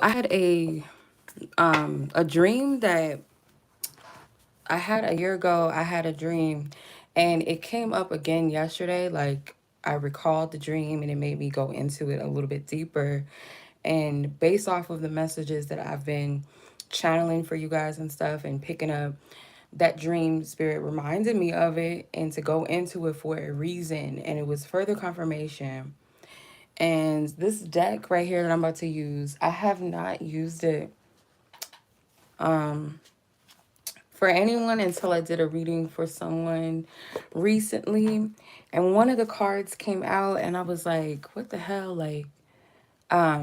I had a dream that I had a year ago. I had a dream, and it came up again yesterday. Like, I recalled the dream, and it made me go into it a little bit deeper. And based off of the messages that I've been channeling for you guys and stuff, and picking up, that dream spirit reminded me of it, and to go into it for a reason. And it was further confirmation. And this deck right here that I'm about to use, I have not used it for anyone until I did a reading for someone recently. And one of the cards came out, and I was like, what the hell? Like, I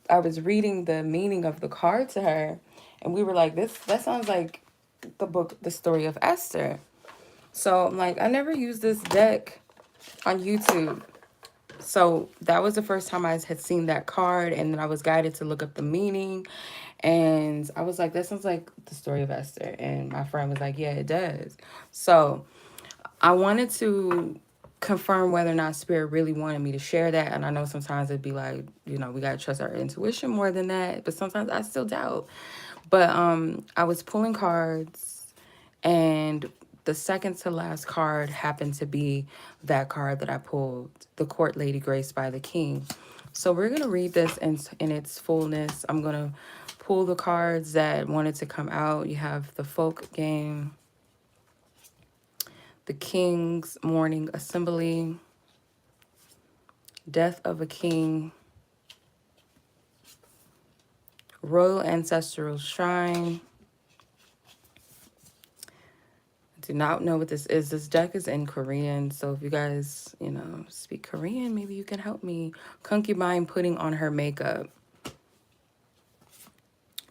was reading the meaning of the card to her, and we were like, this that sounds like the book, The Story of Esther. So I'm like, I never used this deck on YouTube. So that was the first time I had seen that card, and then I was guided to look up the meaning. And I was like, that sounds like The Story of Esther. And my friend was like, yeah, it does. So I wanted to confirm whether or not Spirit really wanted me to share that. And I know sometimes it'd be like, we got to trust our intuition more than that. But sometimes I still doubt. But I was pulling cards, and the second to last card happened to be that card that I pulled, the Court Lady Graced by the King. So we're going to read this in its fullness. I'm going to pull the cards that wanted to come out. You have the Folk Game, the King's Morning Assembly, Death of a King, Royal Ancestral Shrine. I do not know what this is. This deck is in Korean, so if you guys, speak Korean, maybe you can help me. Concubine putting on her makeup.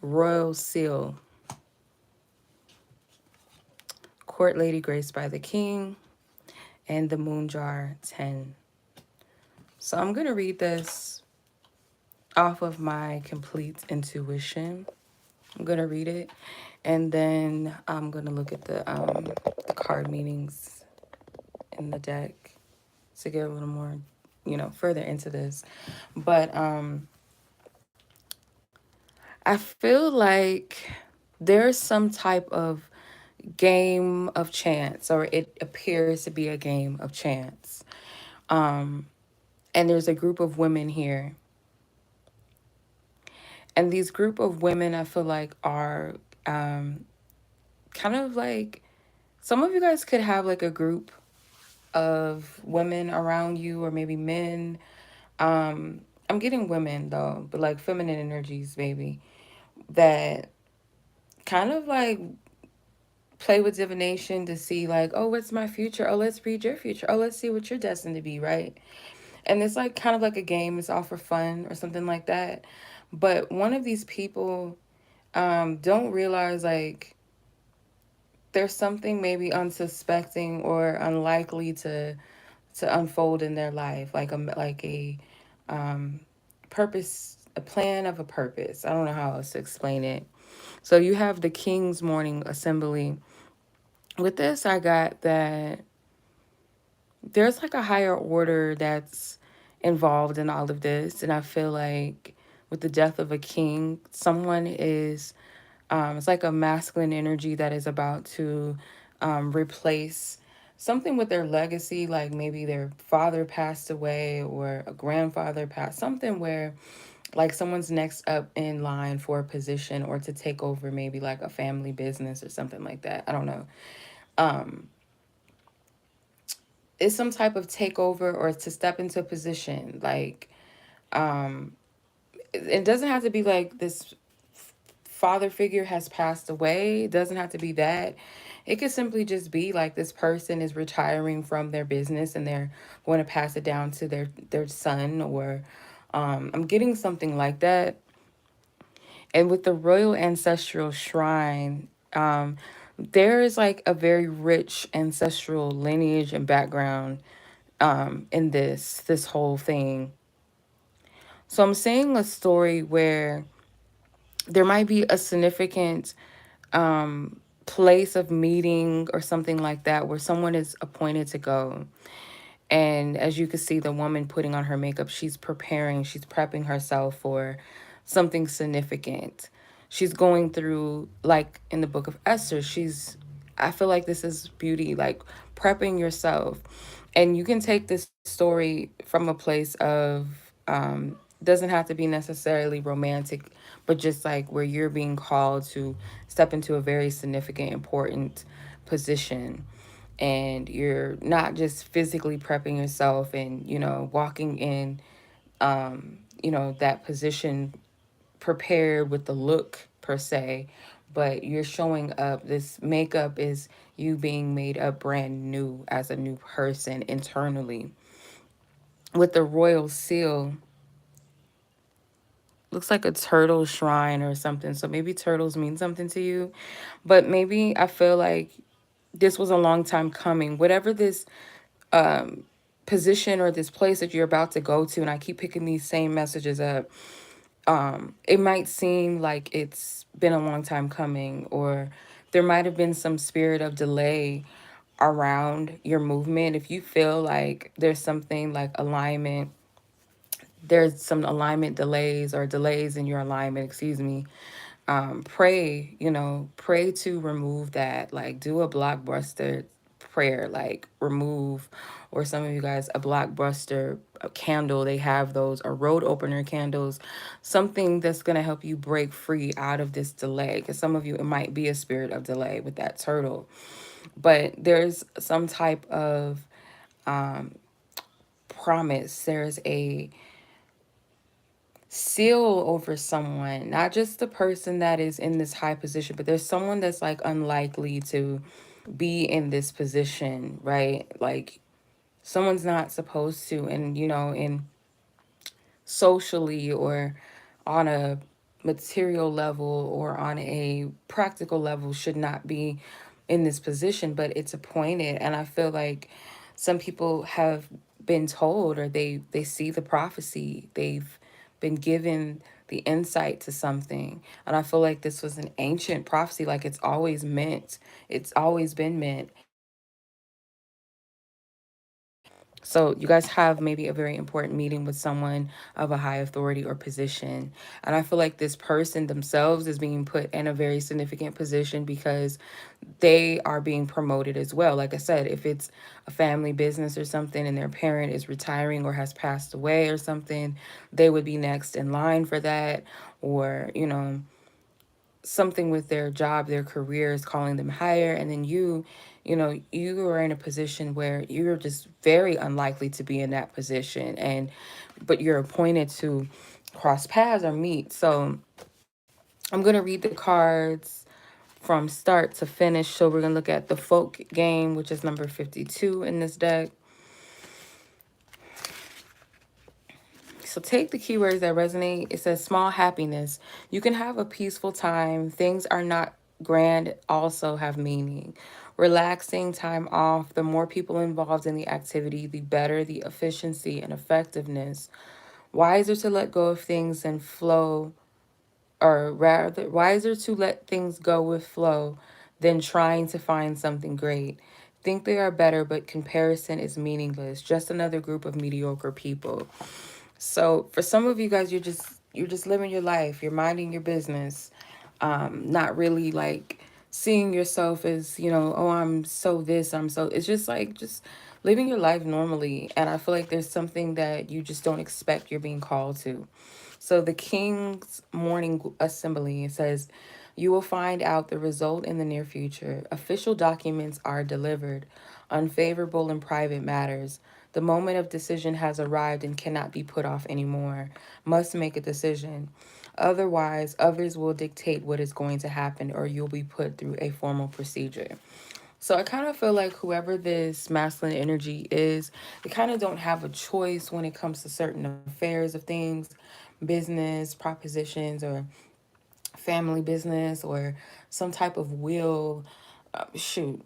Royal Seal. Court Lady Graced by the King. And the Moon Jar 10. So I'm going to read this off of my complete intuition. I'm going to read it, and then I'm going to look at the card meanings in the deck to get a little more, further into this. But I feel like there's some type of game of chance, or it appears to be a game of chance. And there's a group of women here. And these group of women, I feel like, are kind of like, some of you guys could have like a group of women around you, or maybe men. I'm getting women though, but like feminine energies, baby, that kind of like play with divination to see like, oh, what's my future? Oh, let's read your future. Oh, let's see what you're destined to be, right? And it's like kind of like a game. It's all for fun or something like that. But one of these people don't realize like there's something maybe unsuspecting or unlikely to unfold in their life, like a purpose, a plan of a purpose. I don't know how else to explain it. So you have the King's Morning Assembly. With this, I got that there's like a higher order that's involved in all of this. And I feel like with the death of a king, someone is, it's like a masculine energy that is about to replace something with their legacy, like maybe their father passed away or a grandfather passed, something where like someone's next up in line for a position or to take over maybe like a family business or something like that. I don't know. Um, it's some type of takeover or to step into a position. Like, um, it doesn't have to be like this father figure has passed away. It doesn't have to be that. It could simply just be like this person is retiring from their business and they're going to pass it down to their son, or I'm getting something like that. And with the Royal Ancestral Shrine, there is like a very rich ancestral lineage and background in this whole thing. So I'm seeing a story where there might be a significant place of meeting or something like that where someone is appointed to go. And as you can see, the woman putting on her makeup, she's preparing, she's prepping herself for something significant. She's going through, like in the book of Esther, I feel like this is beauty, like prepping yourself. And you can take this story from a place of, doesn't have to be necessarily romantic, but just like where you're being called to step into a very significant, important position. And you're not just physically prepping yourself and, walking in, that position prepared with the look per se, but you're showing up. This makeup is you being made up brand new as a new person internally. With the royal seal, looks like a turtle shrine or something. So maybe turtles mean something to you, but maybe I feel like this was a long time coming. Whatever this position or this place that you're about to go to, and I keep picking these same messages up, it might seem like it's been a long time coming, or there might have been some spirit of delay around your movement. If you feel like there's something like alignment, there's some alignment delays or delays in your alignment, excuse me, pray, pray to remove that. Like, do a blockbuster prayer, like remove, or some of you guys, a blockbuster candle. They have those, or road opener candles, something that's going to help you break free out of this delay. Because some of you, it might be a spirit of delay with that turtle, but there's some type of promise. There's a seal over someone, not just the person that is in this high position, but there's someone that's like unlikely to be in this position, right? Like someone's not supposed to, and in socially or on a material level or on a practical level should not be in this position, but it's appointed. And I feel like some people have been told, or they see the prophecy, they've been given the insight to something. And I feel like this was an ancient prophecy, like it's always been meant. So you guys have maybe a very important meeting with someone of a high authority or position. And I feel like this person themselves is being put in a very significant position because they are being promoted as well. Like I said, if it's a family business or something and their parent is retiring or has passed away or something, they would be next in line for that. Or, something with their job, their career is calling them higher. And then you are in a position where you're just very unlikely to be in that position. But you're appointed to cross paths or meet. So I'm going to read the cards from start to finish. So we're going to look at the folk game, which is number 52 in this deck. So take the keywords that resonate. It says small happiness. You can have a peaceful time. Things are not grand, also have meaning. Relaxing time off. The more people involved in the activity, the better the efficiency and effectiveness. Wiser to let go of things and flow, or rather, wiser to let things go with flow than trying to find something great. Think they are better, but comparison is meaningless. Just another group of mediocre people. So for some of you guys, you're just living your life. You're minding your business. Not really like seeing yourself as, oh, I'm so this, I'm so, it's just like just living your life normally. And I feel like there's something that you just don't expect you're being called to. So the King's Morning Assembly, it says, you will find out the result in the near future. Official documents are delivered. Unfavorable and private matters. The moment of decision has arrived and cannot be put off anymore. Must make a decision. Otherwise, others will dictate what is going to happen, or you'll be put through a formal procedure. So I kind of feel like whoever this masculine energy is, they kind of don't have a choice when it comes to certain affairs of things, business, propositions, or family business, or some type of will. Shoot,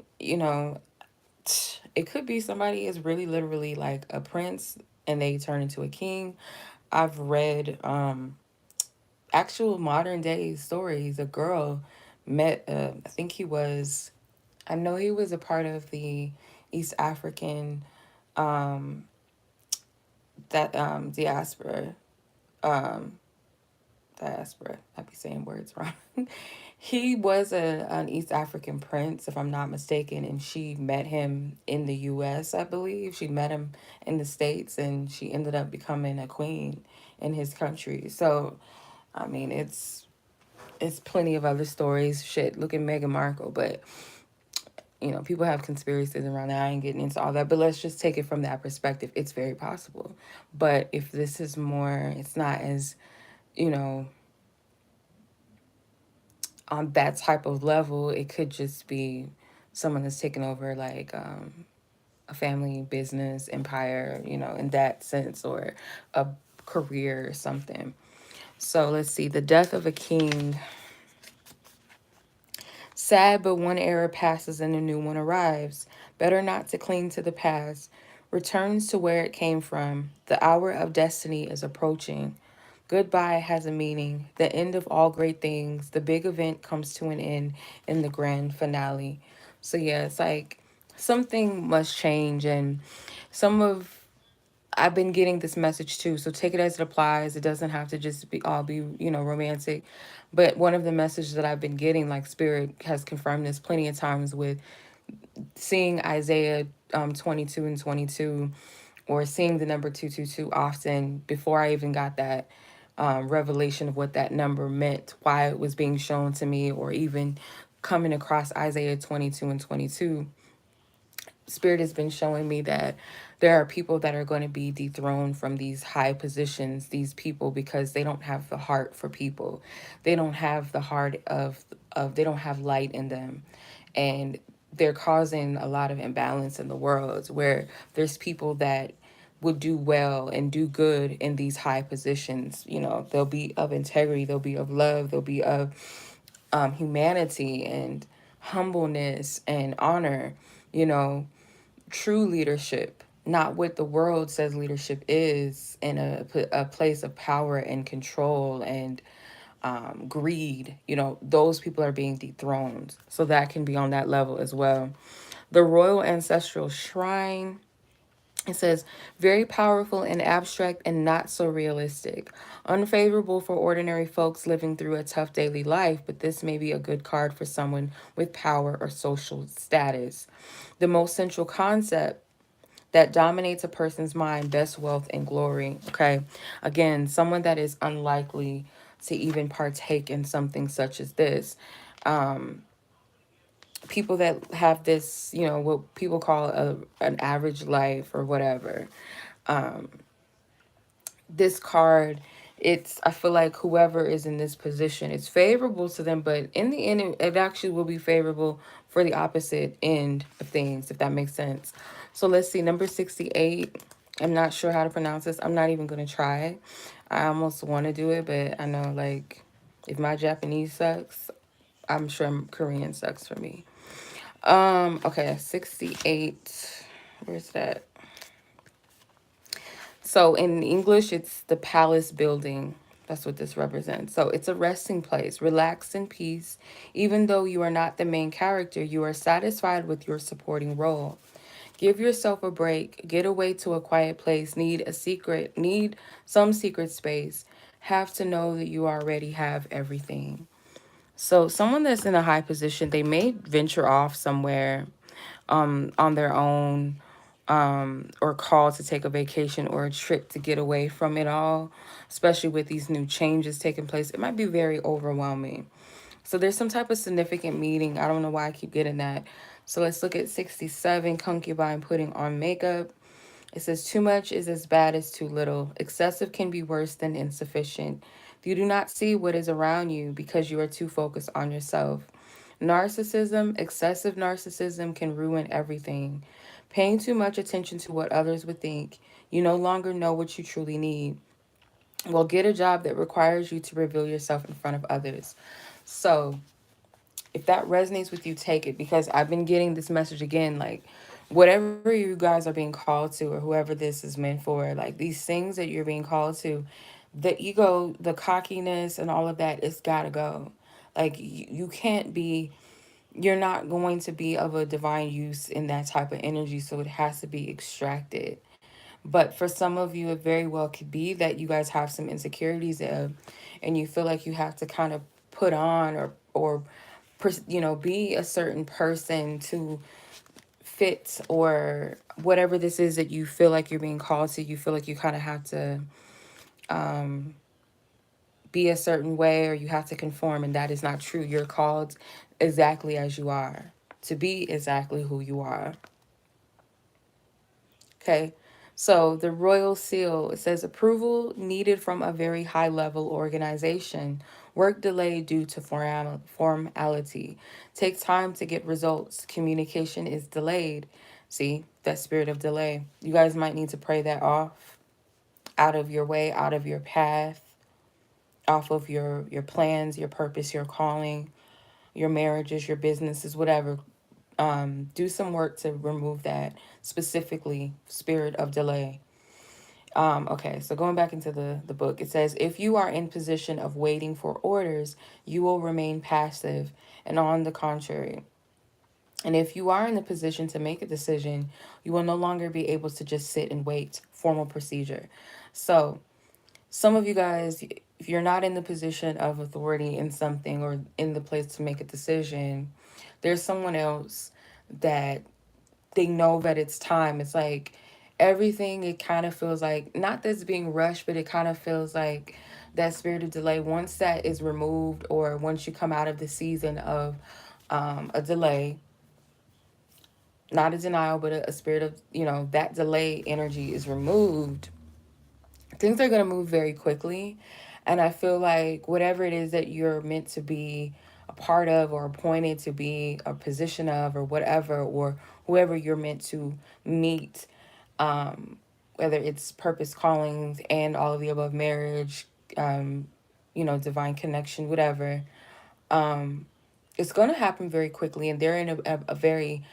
it could be somebody is really literally like a prince and they turn into a king. I've read actual modern day stories. A girl met, I think he was, I know he was a part of the East African that diaspora. diaspora. I be saying words wrong. He was an East African prince, if I'm not mistaken, and she met him in the U.S. I believe she met him in the States, and she ended up becoming a queen in his country. So, I mean, it's plenty of other stories. Shit, look at Meghan Markle, but people have conspiracies around that. I ain't getting into all that, but let's just take it from that perspective. It's very possible. But if this is more, it's not as, you know, on that type of level, it could just be someone that's taken over like a family business empire, in that sense, or a career or something. So let's see. The death of a king. Sad, but one era passes and a new one arrives. Better not to cling to the past. Returns to where it came from. The hour of destiny is approaching. Goodbye has a meaning. The end of all great things. The big event comes to an end in the grand finale. So yeah, it's like something must change, and some of I've been getting this message too, so take it as it applies. It doesn't have to just be all be, romantic. But one of the messages that I've been getting, like Spirit has confirmed this plenty of times with seeing Isaiah 22 and 22, or seeing the number 222 often before I even got that revelation of what that number meant, why it was being shown to me, or even coming across Isaiah 22 and 22. Spirit has been showing me that there are people that are going to be dethroned from these high positions, these people, because they don't have the heart for people. They don't have the heart of they don't have light in them. And they're causing a lot of imbalance in the world, where there's people that would do well and do good in these high positions. They'll be of integrity, they'll be of love, they'll be of humanity and humbleness and honor, you know, true leadership, not what the world says leadership is, in a place of power and control and greed. Those people are being dethroned. So that can be on that level as well. The Royal Ancestral Shrine. It says, very powerful and abstract and not so realistic. Unfavorable for ordinary folks living through a tough daily life, but this may be a good card for someone with power or social status. The most central concept that dominates a person's mind, best wealth and glory. Okay. Again, someone that is unlikely to even partake in something such as this. People that have this, what people call an average life or whatever. This card, I feel like whoever is in this position, it's favorable to them, but in the end, it actually will be favorable for the opposite end of things, if that makes sense. So let's see, number 68. I'm not sure how to pronounce this. I'm not even going to try. I almost want to do it, but I know, like, if my Japanese sucks, I'm sure Korean sucks for me. Okay, 68. Where's that? So in English, it's the palace building. That's what this represents. So it's a resting place. Relax in peace. Even though you are not the main character, you are satisfied with your supporting role. Give yourself a break. Get away to a quiet place. Need some secret space. Have to know that you already have everything. So someone that's in a high position, they may venture off somewhere on their own, or call to take a vacation or a trip to get away from it all, especially with these new changes taking place. It might be very overwhelming. So there's some type of significant meeting. I don't know why I keep getting that. So let's look at 67, concubine putting on makeup. It says, too much is as bad as too little. Excessive can be worse than insufficient. You do not see what is around you because you are too focused on yourself. Narcissism, excessive narcissism can ruin everything. Paying too much attention to what others would think, you no longer know what you truly need. Well, get a job that requires you to reveal yourself in front of others. So, if that resonates with you, take it, because I've been getting this message again, like, whatever you guys are being called to, or whoever this is meant for, like, these things that you're being called to, the ego, the cockiness and all of that, it's gotta go. Like, you can't be, you're not going to be of a divine use in that type of energy, so it has to be extracted. But for some of you, it very well could be that you guys have some insecurities, and you feel like you have to kind of put on or be a certain person to fit, or whatever this is that you feel like you're being called to. You feel like you kind of have to be a certain way, or you have to conform, and that is not true. You're called exactly as you are, to be exactly who you are. Okay. So the royal seal, it says approval needed from a very high level organization. Work delayed due to formality. Take time to get results. Communication is delayed. See, that spirit of delay. You guys might need to pray that off, out of your way, out of your path, off of your plans, your purpose, your calling, your marriages, your businesses, whatever. Do some work to remove that, specifically spirit of delay. Okay, so going back into the book, it says, if you are in position of waiting for orders, you will remain passive, and on the contrary. And if you are in the position to make a decision, you will no longer be able to just sit and wait. Formal procedure. So some of you guys, if you're not in the position of authority in something or in the place to make a decision, there's someone else that they know that it's time. It's like everything, it kind of feels like, not that's being rushed, but it kind of feels like that spirit of delay, once that is removed, or once you come out of the season of a delay, not a denial, but a spirit of, that delay energy is removed, things are going to move very quickly. And I feel like whatever it is that you're meant to be a part of, or appointed to be a position of, or whatever, or whoever you're meant to meet, whether it's purpose, callings, and all of the above, marriage, divine connection, whatever, it's going to happen very quickly. And they're in a very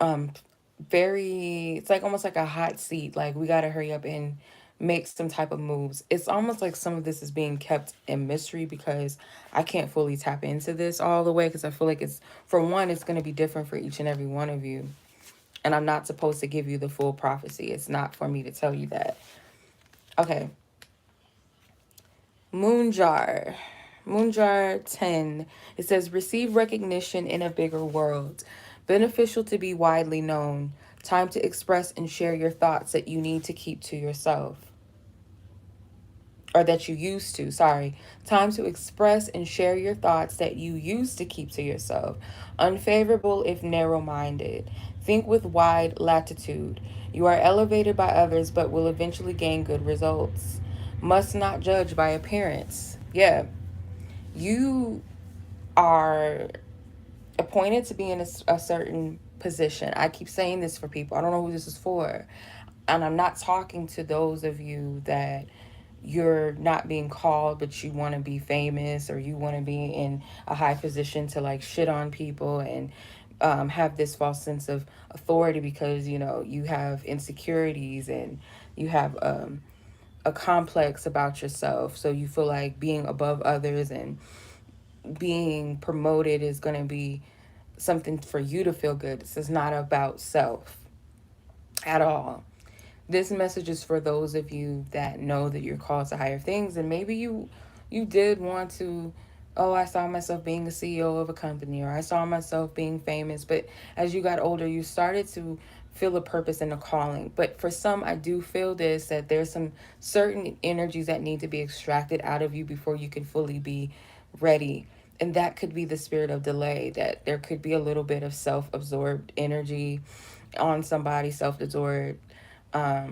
um it's like almost like a hot seat. Like, we got to hurry up and make some type of moves. It's almost like some of this is being kept in mystery, because I can't fully tap into this all the way, because I feel like it's, for one, it's going to be different for each and every one of you, and I'm not supposed to give you the full prophecy. It's not for me to tell you that. Okay. Moonjar. Moonjar 10. It says, receive recognition in a bigger world. Beneficial to be widely known. Time to express and share your thoughts that you need to keep to yourself. Or that you used to, sorry. Time to express and share your thoughts that you used to keep to yourself. Unfavorable if narrow-minded. Think with wide latitude. You are elevated by others, but will eventually gain good results. Must not judge by appearance. Yeah, you are appointed to be in a certain position. I keep saying this for people. I don't know who this is for. And I'm not talking to those of you that you're not being called, but you want to be famous, or you want to be in a high position to like shit on people, and have this false sense of authority, because you have insecurities, and you have a complex about yourself, so you feel like being above others and being promoted is going to be something for you to feel good. This is not about self at all. This message is for those of you that know that you're called to higher things, and maybe you did want to, oh, I saw myself being a CEO of a company, or I saw myself being famous, but as you got older, you started to feel a purpose and a calling. But for some, I do feel this, that there's some certain energies that need to be extracted out of you before you can fully be ready. And that could be the spirit of delay, that there could be a little bit of self-absorbed energy on somebody, self-absorbed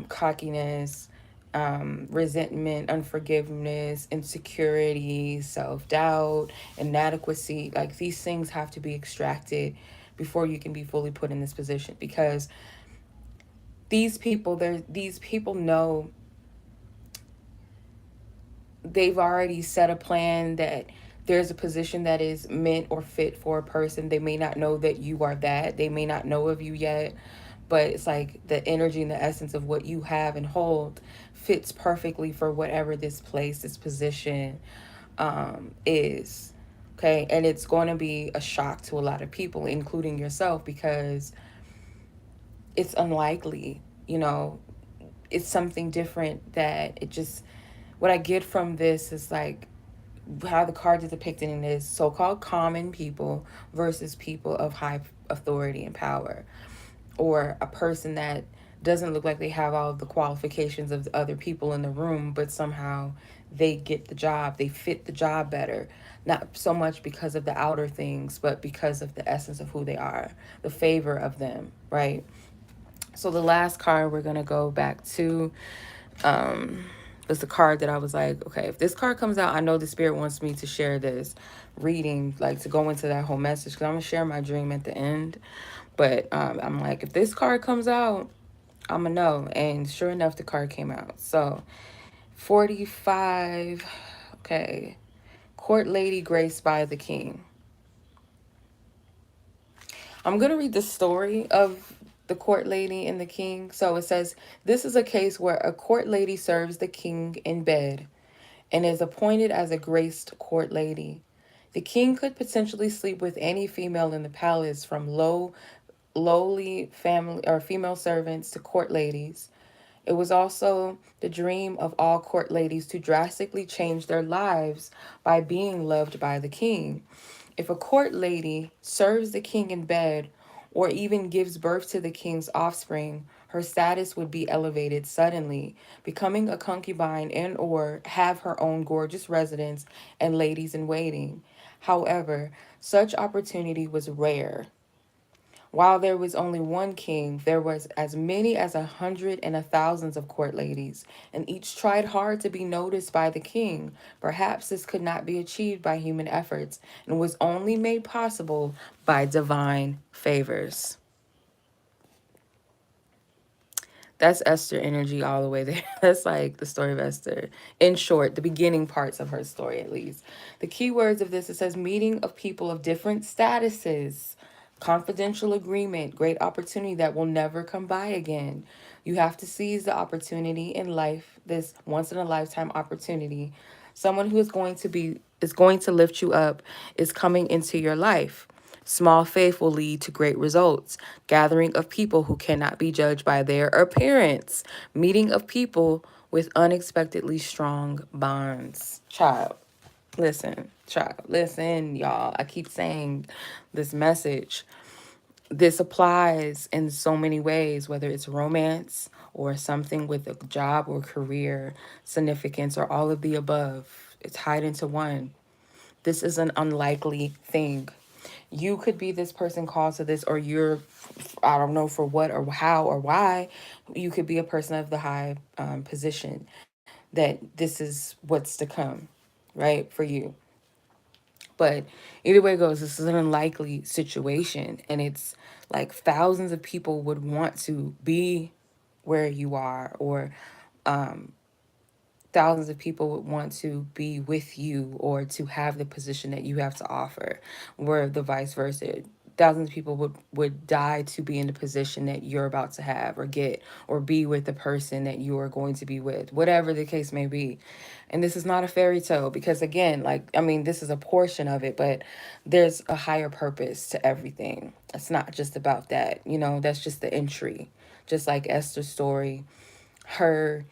cockiness, resentment, unforgiveness, insecurity, self-doubt, inadequacy. Like, these things have to be extracted before you can be fully put in this position, because these people know, they've already set a plan, that there's a position that is meant or fit for a person. They may not know that you are that. They may not know of you yet, but it's like the energy and the essence of what you have and hold fits perfectly for whatever this place, this position is. Okay. And it's going to be a shock to a lot of people, including yourself, because it's unlikely, you know, it's something different that it just, what I get from this is like how the cards are depicted in this so-called common people versus people of high authority and power, or a person that doesn't look like they have all of the qualifications of the other people in the room, but somehow they get the job, they fit the job better, not so much because of the outer things, but because of the essence of who they are, the favor of them, right? So the last card we're going to go back to was the card that I was like, okay, if this card comes out, I know the spirit wants me to share this reading, like to go into that whole message, because I'm going to share my dream at the end. But I'm like, if this card comes out, I'm going to know. And sure enough, the card came out. So 45, okay. Court lady graced by the king. I'm going to read the story of the court lady and the king. So it says, this is a case where a court lady serves the king in bed and is appointed as a graced court lady. The king could potentially sleep with any female in the palace, from lowly family or female servants to court ladies. It was also the dream of all court ladies to drastically change their lives by being loved by the king. If a court lady serves the king in bed or even gives birth to the king's offspring, her status would be elevated suddenly, becoming a concubine and or have her own gorgeous residence and ladies in waiting. However, such opportunity was rare. While there was only one king, there was as many as 100 and thousands of court ladies, and each tried hard to be noticed by the king. Perhaps this could not be achieved by human efforts and was only made possible by divine favors. That's Esther energy all the way there. That's like the story of Esther. In short, the beginning parts of her story, at least. The key words of this, it says meeting of people of different statuses, confidential agreement, great opportunity that will never come by again. You have to seize the opportunity in life, this once in a lifetime opportunity. Someone who is going to lift you up is coming into your life. Small faith will lead to great results. Gathering of people who cannot be judged by their appearance. Meeting of people with unexpectedly strong bonds. Child, listen, y'all. I keep saying this message. This applies in so many ways, whether it's romance or something with a job or career, significance, or all of the above. It's tied into one. This is an unlikely thing. You could be this person called to this, or you're, I don't know for what or how or why. You could be a person of the high position that this is what's to come, right, for you. But either way it goes, this is an unlikely situation, and it's like thousands of people would want to be where you are, or thousands of people would want to be with you or to have the position that you have to offer, where the vice versa. Thousands of people would die to be in the position that you're about to have or get, or be with the person that you are going to be with, whatever the case may be. And this is not a fairy tale, because again, like, I mean, this is a portion of it, but there's a higher purpose to everything. It's not just about that, that's just the entry. Just like Esther's story, her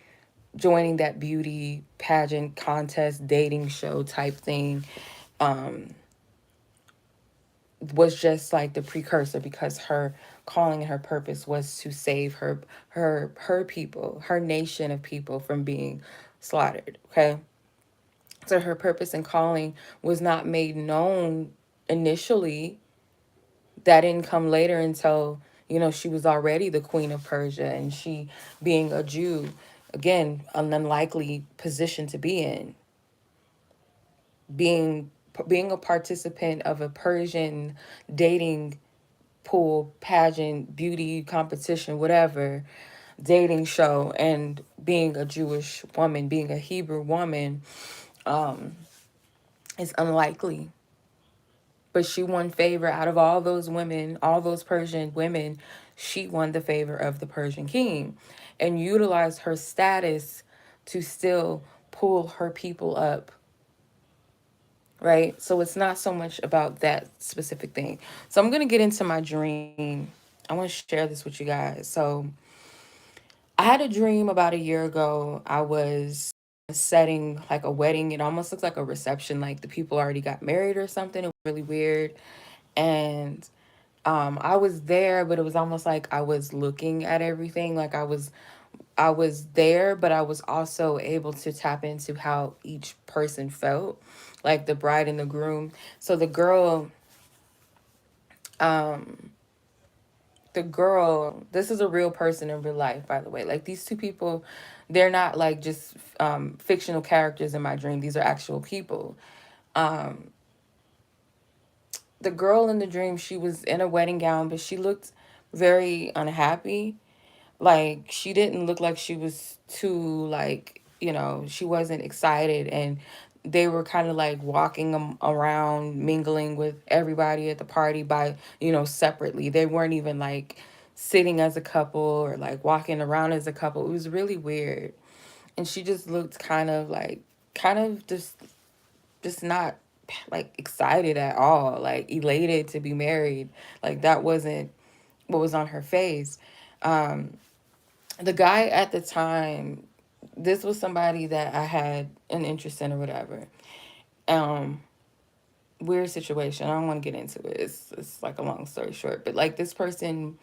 joining that beauty pageant contest dating show type thing was just like the precursor, because her calling and her purpose was to save her people, her nation of people, from being slaughtered. Okay, so her purpose and calling was not made known initially. That didn't come later until she was already the queen of Persia, and she, being a Jew, again, an unlikely position to be in, being a participant of a Persian dating pool, pageant, beauty competition, whatever, dating show, and being a Jewish woman, being a Hebrew woman, is unlikely. But she won favor out of all those women, all those Persian women. She won the favor of the Persian king and utilized her status to still pull her people up. Right? So it's not so much about that specific thing. So I'm going to get into my dream. I want to share this with you guys. So I had a dream about a year ago. I was setting like a wedding. It almost looks like a reception, like the people already got married or something. It was really weird. And I was there, but it was almost like I was looking at everything. Like I was there, but I was also able to tap into how each person felt, like the bride and the groom. So um, the girl, this is a real person in real life, by the way. Like these two people, they're not like just fictional characters in my dream. These are actual people. Um, the girl in the dream, she was in a wedding gown, but she looked very unhappy. Like she didn't look like she was too like, she wasn't excited, and they were kind of like walking around mingling with everybody at the party by, separately. They weren't even like sitting as a couple or like walking around as a couple. It was really weird. And she just looked kind of just not like excited at all, like elated to be married. Like that wasn't what was on her face. Um the guy at the time, this was somebody that I had an interest in or whatever. Um, Weird situation. I don't want to get into it. It's like a long story short. But like this person,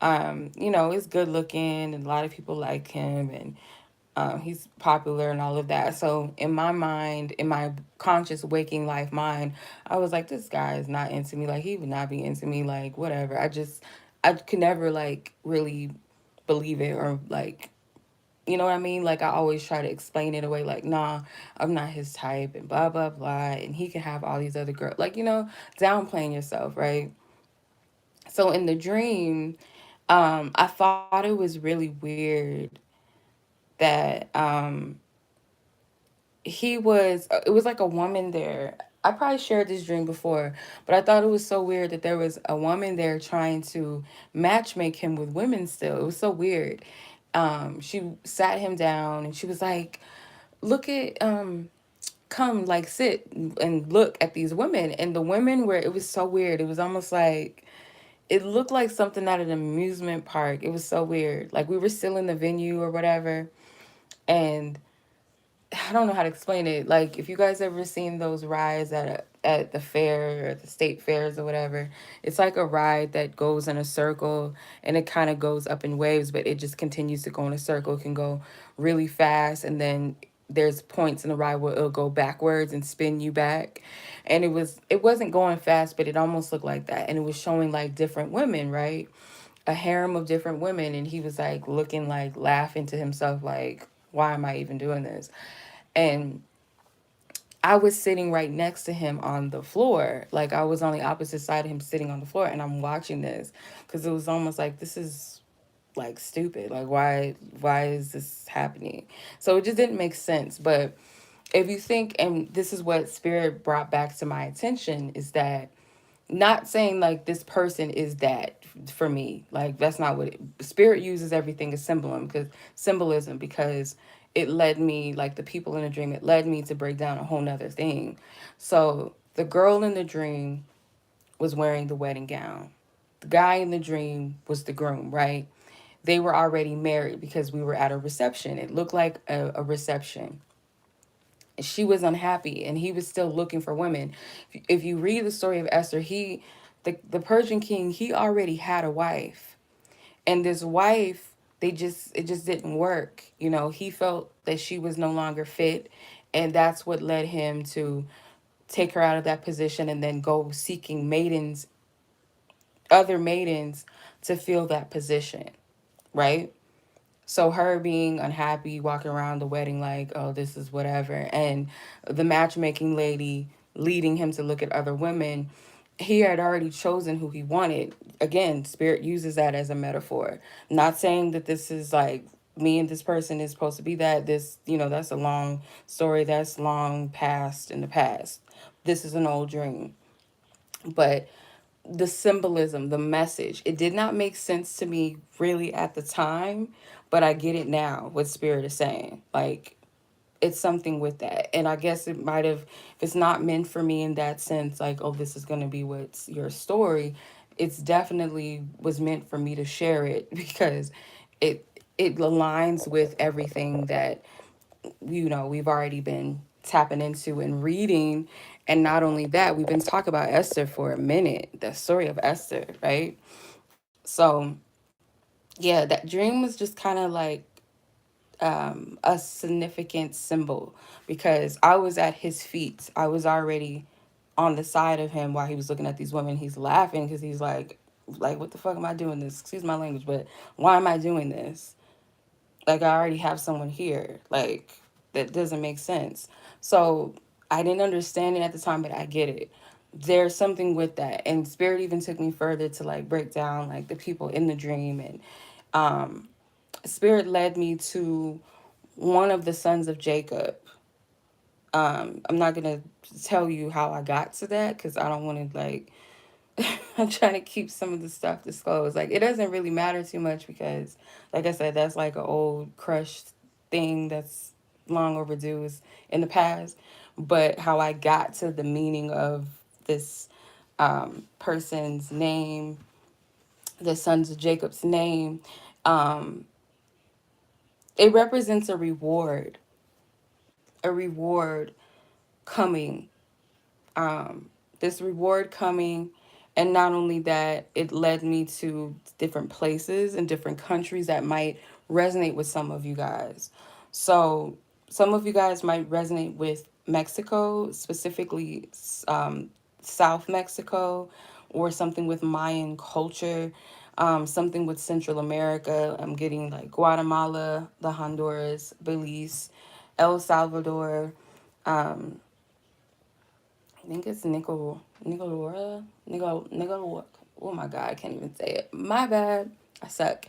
is good looking and a lot of people like him, and he's popular and all of that. So in my mind, in my conscious waking life mind, I was like, this guy is not into me. Like he would not be into me. Like whatever. I could never like really believe it or like, you know what I mean? Like I always try to explain it away like, nah, I'm not his type and blah blah blah, and he can have all these other girls. Like, downplaying yourself, right? So in the dream, I thought it was really weird that it was like a woman there. I probably shared this dream before, but I thought it was so weird that there was a woman there trying to match make him with women still. It was so weird. She sat him down and she was like, look at come like sit and look at these women. And the women were, it was so weird. It was almost like it looked like something out of an amusement park. It was so weird. Like we were still in the venue or whatever, and I don't know how to explain it. Like if you guys ever seen those rides at the fair or the state fairs or whatever, it's like a ride that goes in a circle and it kind of goes up in waves, but it just continues to go in a circle. It can go really fast, and then there's points in the ride where it'll go backwards and spin you back. And it wasn't going fast, but it almost looked like that. And it was showing like different women, right? A harem of different women, and he was like looking like laughing to himself like, why am I even doing this? And I was sitting right next to him on the floor. Like I was on the opposite side of him sitting on the floor, and I'm watching this because it was almost like this is like stupid. Like why is this happening? So it just didn't make sense. But if you think, and this is what spirit brought back to my attention, is that not saying like this person is that for me. Like that's not what spirit uses everything as symbolism because it led me, like the people in the dream, it led me to break down a whole nother thing. So the girl in the dream was wearing the wedding gown. The guy in the dream was the groom, right? They were already married because we were at a reception. It looked like a reception. She was unhappy and he was still looking for women. If you read the story of Esther, the Persian king, he already had a wife. And this wife, it just didn't work. He felt that she was no longer fit, and that's what led him to take her out of that position and then go seeking other maidens to fill that position, right? So her being unhappy, walking around the wedding like, oh, this is whatever, and the matchmaking lady leading him to look at other women, he had already chosen who he wanted. Again, spirit uses that as a metaphor. Not saying that this is like me and this person is supposed to be that. That's a long story that's long past in the past. This is an old dream. But the symbolism, the message, it did not make sense to me really at the time, but I get it now what spirit is saying. Like it's something with that. And I guess it might have, if it's not meant for me in that sense, like, oh, this is going to be what's your story, it's definitely was meant for me to share it because it it aligns with everything that, we've already been tapping into and reading. And not only that, we've been talking about Esther for a minute, the story of Esther, right? So yeah, that dream was just kind of like a significant symbol, because I was at his feet. I was already on the side of him while he was looking at these women. He's laughing because he's like, what the fuck am I doing this? Excuse my language, but why am I doing this? Like, I already have someone here. Like, that doesn't make sense. So I didn't understand it at the time, but I get it. There's something with that. And Spirit even took me further to like break down like the people in the dream. And Spirit led me to one of the sons of Jacob. I'm not gonna tell you how I got to that because I don't want to like. I'm trying to keep some of the stuff disclosed. Like, it doesn't really matter too much because, like I said, that's like an old crushed thing that's long overdue, is in the past. But how I got to the meaning of this person's name, the sons of Jacob's name, um, it represents a reward coming, this reward coming. And not only that, it led me to different places and different countries that might resonate with some of you guys. So some of you guys might resonate with Mexico, specifically South Mexico, or something with Mayan culture, something with Central America. I'm getting like Guatemala, the Honduras, Belize, El Salvador. I think it's Nicol. Oh my God, I can't even say it. My bad. I suck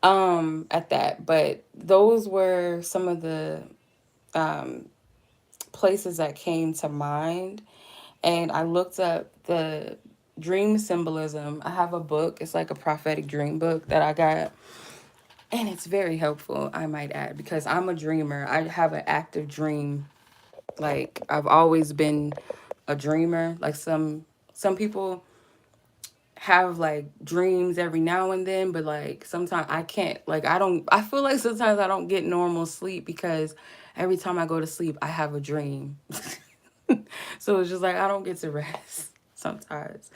at that. But those were some of the um, places that came to mind. And I looked up the dream symbolism. I have a book. It's like a prophetic dream book that I got. And it's very helpful, I might add, because I'm a dreamer. I have an active dream. Like, I've always been a dreamer. Like, some people have like dreams every now and then, but like sometimes I can't, like, I feel like sometimes I don't get normal sleep because every time I go to sleep I have a dream. So it's just like I don't get to rest sometimes.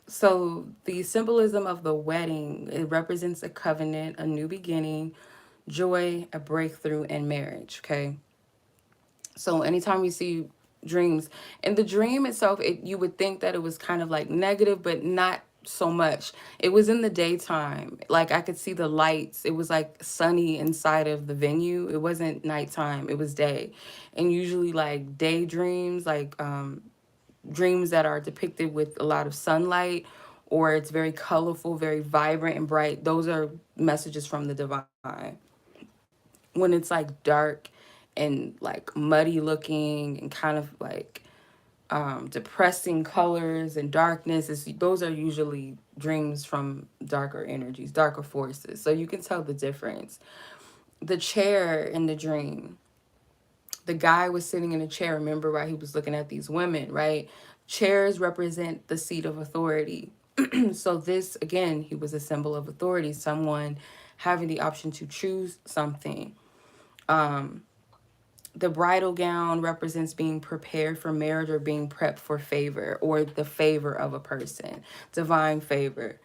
So the symbolism of the wedding, it represents a covenant, a new beginning, joy, a breakthrough, and marriage. Okay. So anytime you see dreams, and the dream itself, you would think that it was kind of like negative, but not so much. It was in the daytime. Like, I could see the lights. It was like sunny inside of the venue. It wasn't nighttime. It was day. And usually like daydreams, like dreams that are depicted with a lot of sunlight, or it's very colorful, very vibrant and bright. Those are messages from the divine. When it's like dark and like muddy looking and kind of like depressing colors and darkness, those are usually dreams from darker energies, darker forces. So you can tell the difference. The chair in the dream, the guy was sitting in a chair, remember, right? He was looking at these women, right? Chairs represent the seat of authority. So this, again, he was a symbol of authority, someone having the option to choose something. The bridal gown represents being prepared for marriage or being prepped for favor, or the favor of a person, divine favor.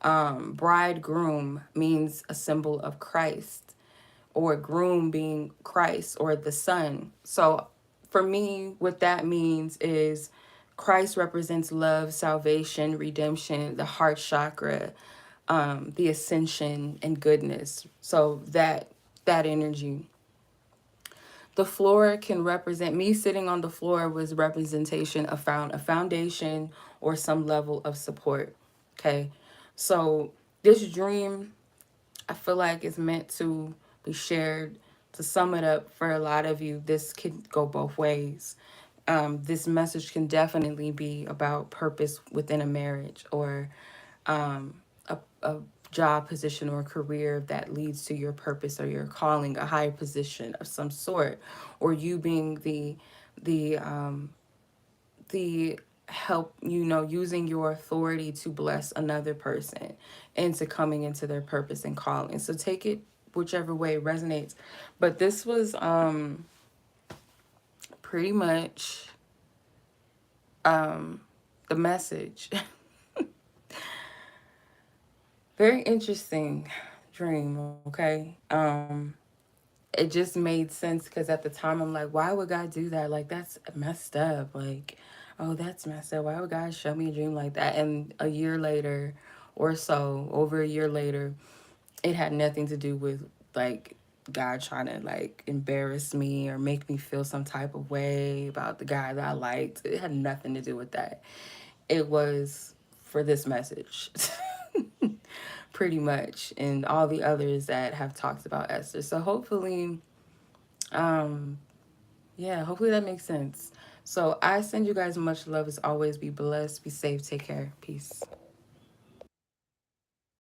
Bridegroom means a symbol of Christ, or groom being Christ or the son. So for me, what that means is Christ represents love, salvation, redemption, the heart chakra, the ascension, and goodness. So that energy. The floor can represent, me sitting on the floor was representation of a foundation or some level of support. Okay. So this dream, I feel like it's meant to be shared. To sum it up for a lot of you, this can go both ways. This message can definitely be about purpose within a marriage, or a job position or career that leads to your purpose or your calling, a higher position of some sort, or you being the help, you know, using your authority to bless another person into coming into their purpose and calling. So take it whichever way resonates. But this was pretty much the message. Very interesting dream, okay? It just made sense because at the time I'm like, why would God do that? Like, that's messed up. Like, oh, that's messed up. Why would God show me a dream like that? And a year later or so, over a year later, it had nothing to do with like God trying to like embarrass me or make me feel some type of way about the guy that I liked. It had nothing to do with that. It was for this message. Pretty much, and all the others that have talked about Esther. So hopefully, um, yeah, hopefully that makes sense. So I send you guys much love as always. Be blessed, be safe, take care, peace.